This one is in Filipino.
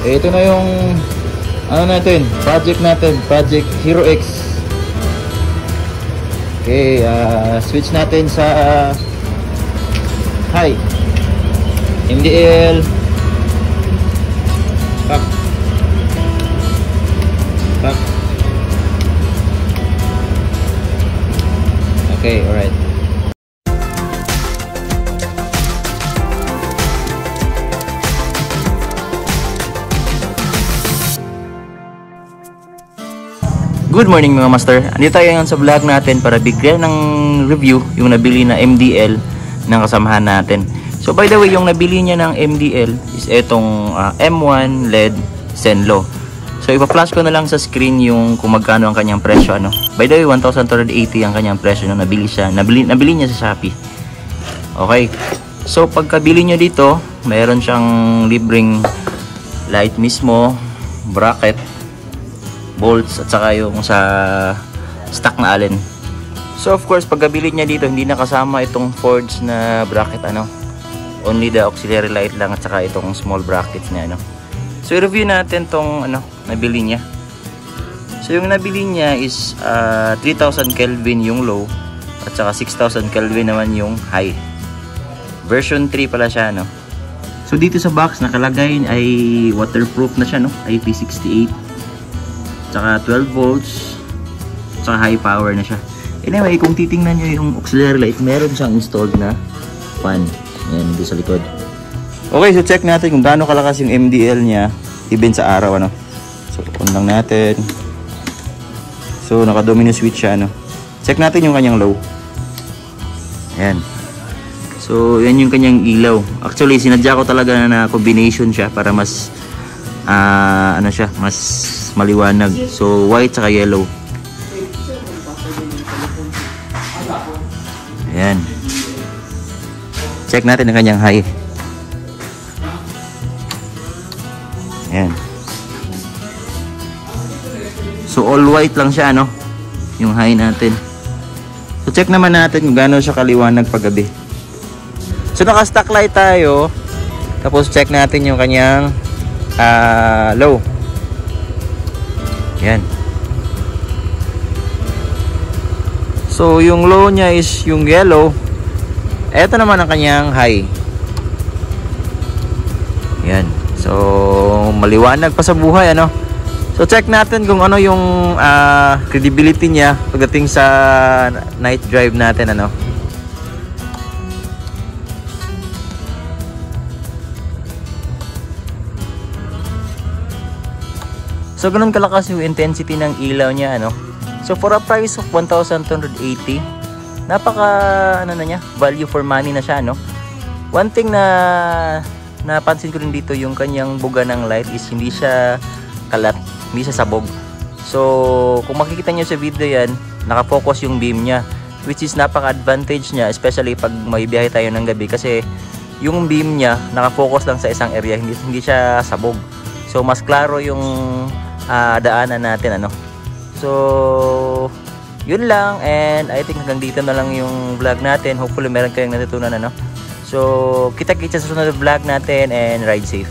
Ito na yung ano natin, project Hero X. Okay, switch natin sa high. MDL. Pak. Pak. Okay, alright. Good morning mga master. Andito tayo ngayon sa vlog natin para bigyan ng review yung nabili na MDL ng kasamahan natin. So by the way, yung nabili niya ng MDL is etong M1 LED Zenlo. So ipa-flash ko na lang sa screen yung kung magkano ang kanyang presyo ano. By the way, 1,280 ang kanyang presyo nung nabili niya sa Shopee. Okay. So pagkabili niyo dito, mayroon siyang libreng light mismo, bracket, bolts at saka yung sa stock na allen. So of course pagkabili niya dito hindi nakasama itong forged na bracket ano. Only the auxiliary light lang at saka itong small brackets niya ano. So i-review natin tong ano nabili niya. So yung nabili niya is 3000 Kelvin yung low at saka 6000 Kelvin naman yung high. Version 3 pala siya no. So dito sa box nakalagay ay waterproof na siya no, IP68. Tsaka 12 volts, tsaka high power na siya. Anyway, kung titingnan nyo yung auxiliary light, meron siyang installed na fan. Ayan, dito sa likod. Okay, so check natin kung gaano kalakas yung MDL niya even sa araw, ano. So, on lang natin. So, naka-domino switch siya, ano. Check natin yung kanyang low. Ayan. So, yan yung kanyang ilaw. Actually, sinadya ko talaga na combination siya para mas ano siya, mas maliwanag. So white saka yellow. Ayan. Check natin ang kanyang high. Ayan. So all white lang siya no, yung high natin. So check naman natin kung gaano siya kaliwanag paggabi. So naka stock light tayo. Tapos check natin yung kanyang low. Yan. So yung low niya is yung yellow. Ito naman ang kanyang high. Yan. So maliwanag pa sa buhay ano. So check natin kung ano yung credibility niya pagdating sa night drive natin ano. So ganun kalakas yung intensity ng ilaw niya ano. So for a price of 1,280, napaka ano na niya, value for money na siya no. One thing na napansin ko rin dito yung kanyang buga ng light is hindi siya kalat, hindi siya sabog. So kung makikita niyo sa video yan, naka-focus yung beam niya, which is napaka-advantage niya especially pag may biyahe tayo ng gabi kasi yung beam niya naka-focus lang sa isang area, hindi siya sabog. So mas klaro yung daanan natin ano. So yun lang, and I think hanggang dito na lang yung vlog natin. Hopefully meron kayong natutunan ano. So kita-kits sa susunod vlog natin and ride safe.